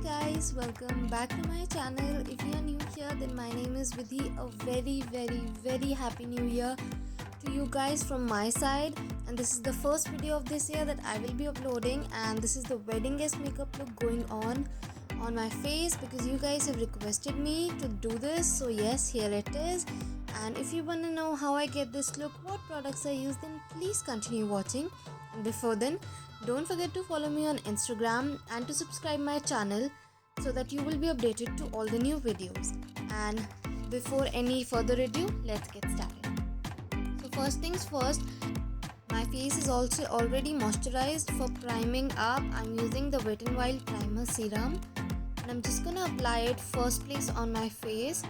guys, welcome back to my channel. If you are new here, then my name is Vidhi. A very happy new year to you guys from my side. And this is the first video of this year that I will be uploading, and this is the wedding guest makeup look going on my face because you guys have requested me to do this. So yes, here it is. And if you want to know how I get this look, what products I use, then please continue watching. And before then, don't forget to follow me on Instagram and to subscribe my channel so that you will be updated to all the new videos. And before any further ado, let's get started. So first things first, my face is also already moisturized. For priming up, I'm using the Wet n Wild Primer Serum, and I'm just gonna apply it first place on my face,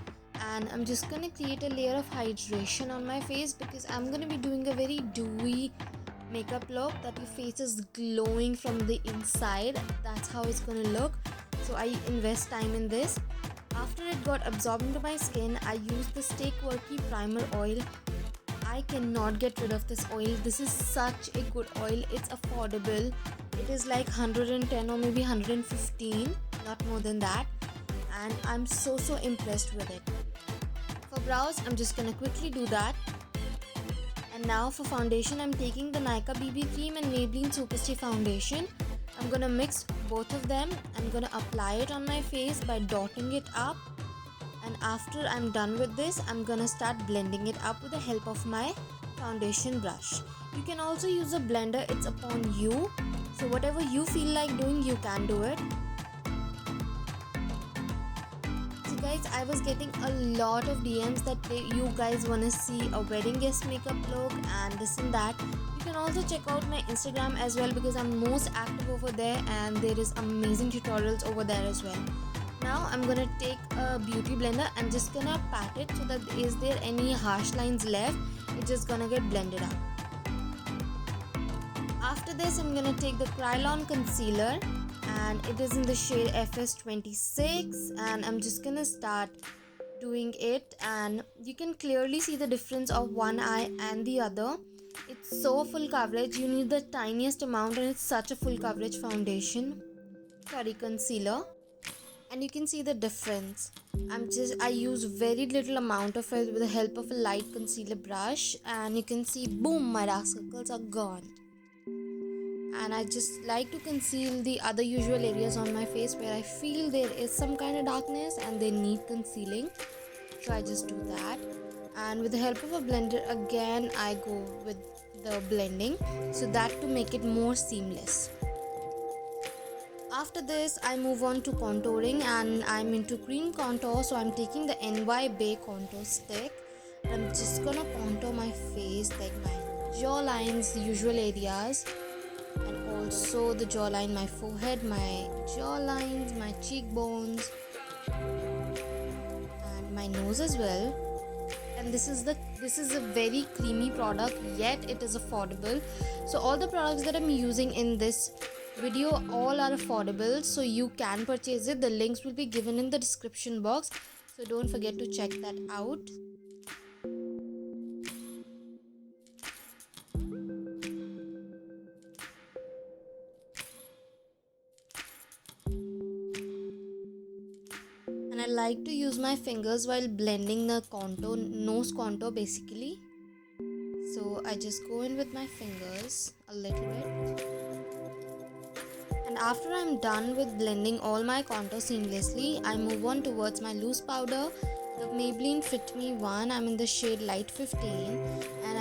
and I'm just gonna create a layer of hydration on my face because I'm gonna be doing a very dewy makeup look that your face is glowing from the inside. That's how it's gonna look. So I invest time in this. After it got absorbed into my skin, I used the Stay Quirky Primer Oil. I cannot get rid of this oil. This is such a good oil. It's affordable. It is like 110 or maybe 115, not more than that. And I'm so impressed with it. For brows, I'm just gonna quickly do that. And now for foundation, I'm taking the Nykaa BB Cream and Maybelline Superstay Foundation. I'm gonna mix both of them. I'm gonna apply it on my face by dotting it up. And after I'm done with this, I'm gonna start blending it up with the help of my foundation brush. You can also use a blender, it's upon you. So whatever you feel like doing, you can do it. So guys, I was getting a lot of DMs that you guys wanna see a wedding guest makeup look and this and that. You can also check out my Instagram as well because I'm most active over there and there is amazing tutorials over there as well. Now I'm gonna take a beauty blender and just gonna pat it so that is there any harsh lines left, it's just gonna get blended up. After this, I'm gonna take the Kryolan concealer and it is in the shade FS26, and I'm just gonna start doing it, and you can clearly see the difference of one eye and the other. It's so full coverage, you need the tiniest amount, and it's such a full coverage concealer, and you can see the difference. I use very little amount of it with the help of a light concealer brush, and you can see, boom, my dark circles are gone. And I just like to conceal the other usual areas on my face where I feel there is some kind of darkness and they need concealing. So I just do that, and with the help of a blender again I go with the blending so that to make it more seamless. After this, I move on to contouring, and I'm into cream contour, so I'm taking the NY Bay contour stick and I'm just gonna contour my face, like my jawlines, the usual areas, and also the jawline, my forehead, my jawlines, my cheekbones, and my nose as well. And this is a very creamy product, yet it is affordable. So all the products that I'm using in this video all are affordable, so you can purchase it. The links will be given in the description box, so don't forget to check that out. And I like to use my fingers while blending the contour, nose contour basically. So I just go in with my fingers a little bit. And after I'm done with blending all my contour seamlessly, I move on towards my loose powder, the Maybelline Fit Me one. I'm in the shade Light 15, and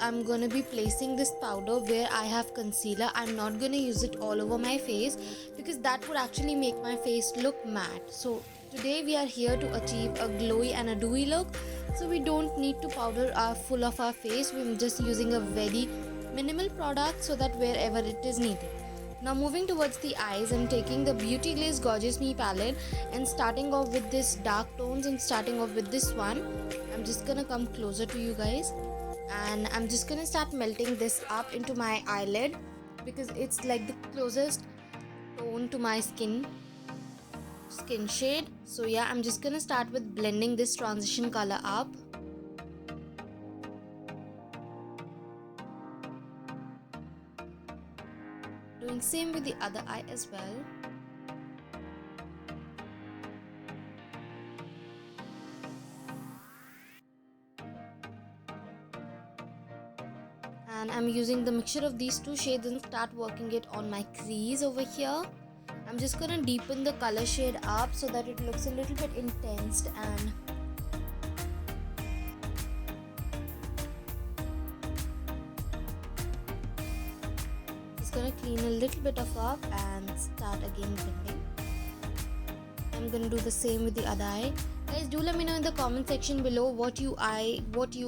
I'm gonna be placing this powder where I have concealer. I'm not gonna use it all over my face because that would actually make my face look matte. So today we are here to achieve a glowy and a dewy look, so we don't need to powder our full of our face. We're just using a very minimal product so that wherever it is needed. Now moving towards the eyes, I'm taking the Beauty Glaze Gorgeous Me palette and starting off with this dark tones and starting off with this one. I'm just gonna come closer to you guys, and I'm just gonna start melting this up into my eyelid because it's like the closest tone to my skin shade. So yeah, I'm just gonna start with blending this transition color up. Doing same with the other eye as well. and I'm using the mixture of these two shades and start working it on my crease over here. I'm just gonna deepen the color shade up so that it looks a little bit intense, and just gonna clean a little bit of up and start again blending. I'm gonna do the same with the other eye. Guys, do let me know in the comment section below what you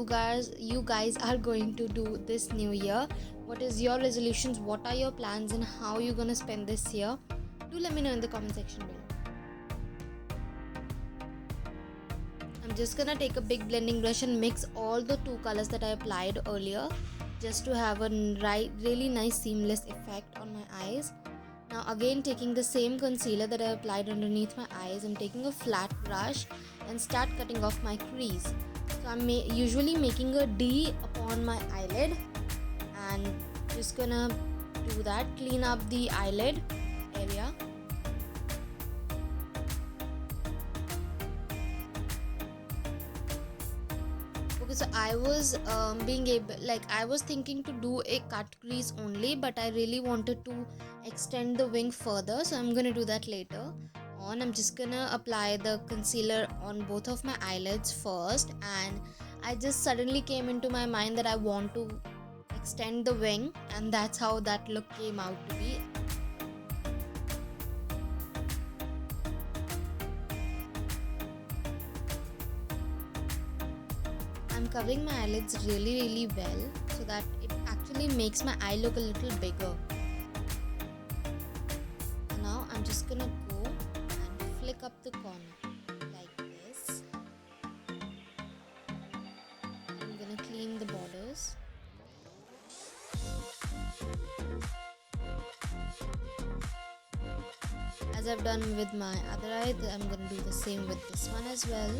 guys are going to do this new year. What is your resolutions, what are your plans, and how you're gonna spend this year? Do let me know in the comment section below. I'm just gonna take a big blending brush and mix all the two colors that I applied earlier, just to have a really nice seamless effect on my eyes. Now again, taking the same concealer that I applied underneath my eyes, I'm taking a flat brush and start cutting off my crease. So I'm usually making a D upon my eyelid, and just gonna do that, clean up the eyelid area. Okay, so I was I was thinking to do a cut crease only, but I really wanted to extend the wing further, so I'm gonna do that later on. I'm just gonna apply the concealer on both of my eyelids first, and I just suddenly came into my mind that I want to extend the wing, and that's how that look came out to be. I'm covering my eyelids really well so that it actually makes my eye look a little bigger. And now I'm just gonna go and flick up the corner like this. I'm gonna clean the borders. As I've done with my other eye, I'm gonna do the same with this one as well.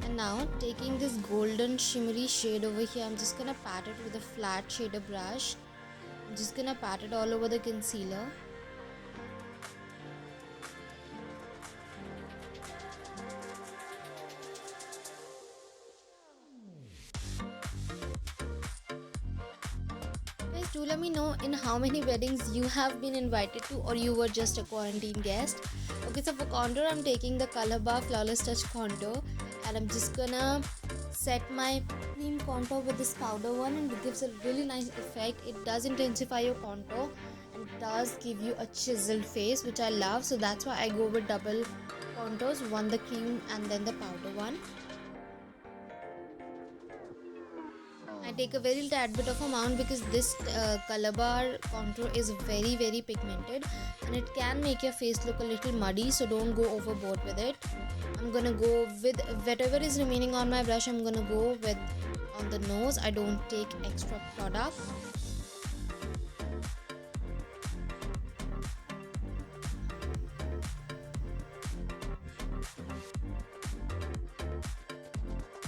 And now, taking this golden shimmery shade over here, I'm just gonna pat it with a flat shader brush. I'm just gonna pat it all over the concealer. Guys, do let me know in how many weddings you have been invited to, or you were just a quarantine guest. Okay, so for contour, I'm taking the Colorbar Flawless Touch contour, and I'm just gonna set my cream contour with this powder one, and it gives a really nice effect. It does intensify your contour and does give you a chiseled face, which I love. So that's why I go with double contours, one the cream and then the powder one. I take a very tad bit of amount because this Colorbar contour is very pigmented, and it can make your face look a little muddy, so don't go overboard with it. I'm gonna go with whatever is remaining on my brush. I'm gonna go with on the nose. I don't take extra product.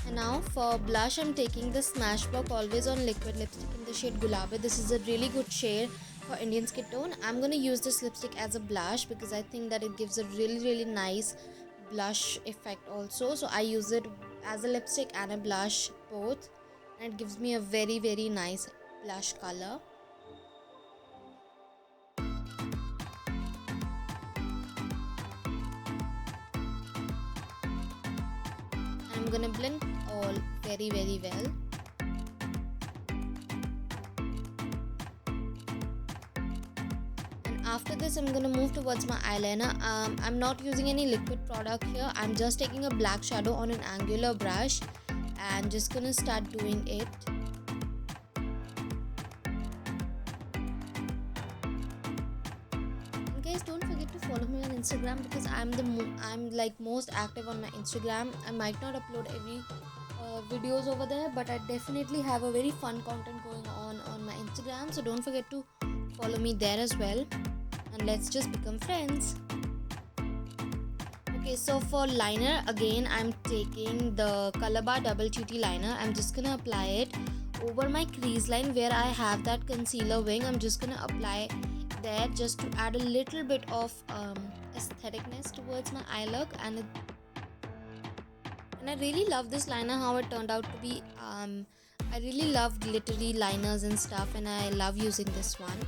And now for blush, I'm taking the Smashbox Always On Liquid lipstick in the shade Gulabi. This is a really good shade for Indian skin tone. I'm gonna use this lipstick as a blush because I think that it gives a really nice blush effect also. So I use it as a lipstick and a blush both, and it gives me a very nice blush color. I'm gonna blend all very well. And after this, I'm gonna move towards my eyeliner. I'm not using any liquid product here. I'm just taking a black shadow on an angular brush and just gonna start doing it. And guys, don't forget to follow me on Instagram because I'm like most active on my Instagram. I might not upload every videos over there, but I definitely have a very fun content going on my Instagram, so don't forget to follow me there as well, and let's just become friends. Okay, so for liner, again I'm taking the Colorbar Double Duty liner. I'm just gonna apply it over my crease line where I have that concealer wing. I'm just gonna apply there just to add a little bit of aestheticness towards my eye look, and And I really love this liner, how it turned out to be. I really love glittery liners and stuff, and I love using this one.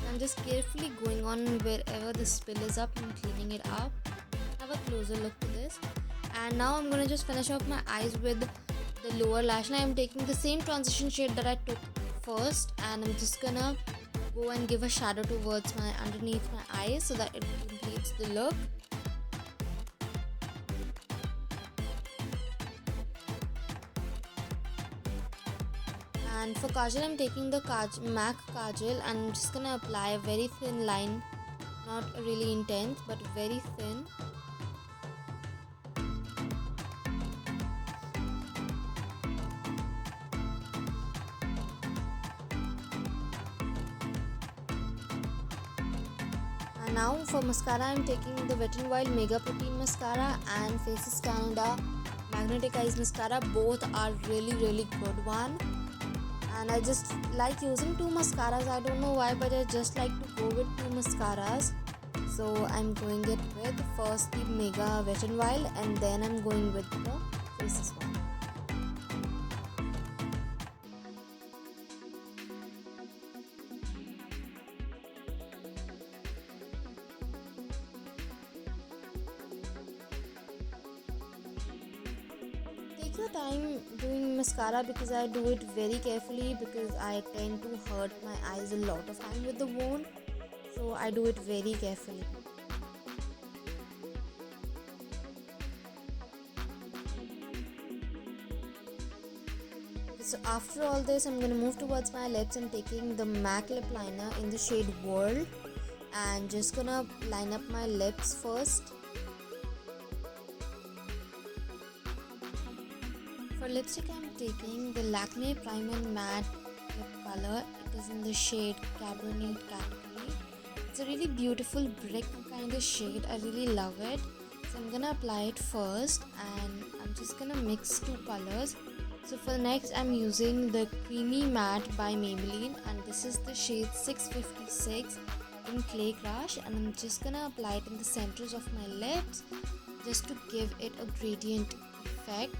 I'm just carefully going on wherever the spill is up and cleaning it up. Have a closer look to this. And now I'm gonna just finish off my eyes with the lower lash line. I'm taking the same transition shade that I took first, and I'm just gonna go and give a shadow towards my underneath my eyes so that it completes the look. And for kajal, I'm taking the MAC kajal, and I'm just gonna apply a very thin line, not really intense but very thin. And now for mascara, I'm taking the Wet n Wild Mega Protein Mascara and Faces Canada Magnetic Eyes Mascara. Both are really good one. And I just like using two mascaras. I don't know why, but I just like to go with two mascaras. So I'm going it with first the Mega Wet n Wild, and then I'm going with the Faces one. Take your time doing mascara because I do it very carefully, because I tend to hurt my eyes a lot of time with the wand, so I do it very carefully. So after all this, I'm gonna move towards my lips. I'm taking the MAC lip liner in the shade World, and just gonna line up my lips first. For lipstick, I'm taking the Lakme Prime and Matte lip color. It is in the shade Cabernet category. It's a really beautiful brick kind of shade. I really love it. So I'm gonna apply it first, and I'm just gonna mix two colors. So for next, I'm using the Creamy Matte by Maybelline, and this is the shade 656 in Clay Crush, and I'm just gonna apply it in the centers of my lips just to give it a gradient effect.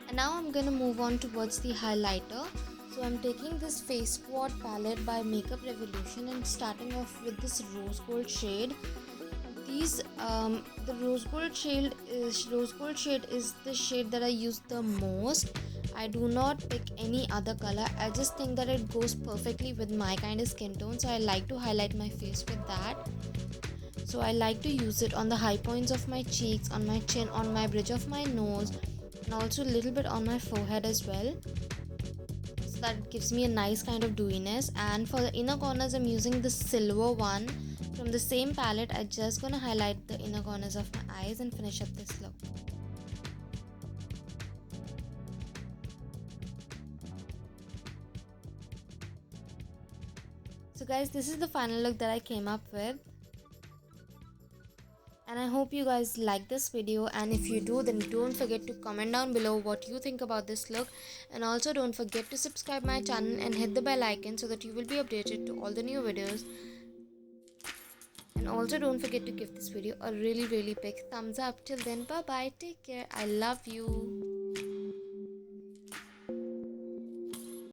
And now I'm gonna move on towards the highlighter. So I'm taking this Face Squad palette by Makeup Revolution and starting off with this rose gold shade. The rose gold shade is the shade that I use the most. I do not pick any other color. I just think that it goes perfectly with my kind of skin tone, so I like to highlight my face with that. So I like to use it on the high points of my cheeks, on my chin, on my bridge of my nose, and also a little bit on my forehead as well, so that it gives me a nice kind of dewiness. And for the inner corners, I'm using the silver one from the same palette. I'm just gonna highlight the inner corners of my eyes and finish up this look. So guys, this is the final look that I came up with, and I hope you guys like this video. And if you do, then don't forget to comment down below what you think about this look, and also don't forget to subscribe my channel and hit the bell icon so that you will be updated to all the new videos. And also don't forget to give this video a really big thumbs up. Till then, bye bye, take care, I love you.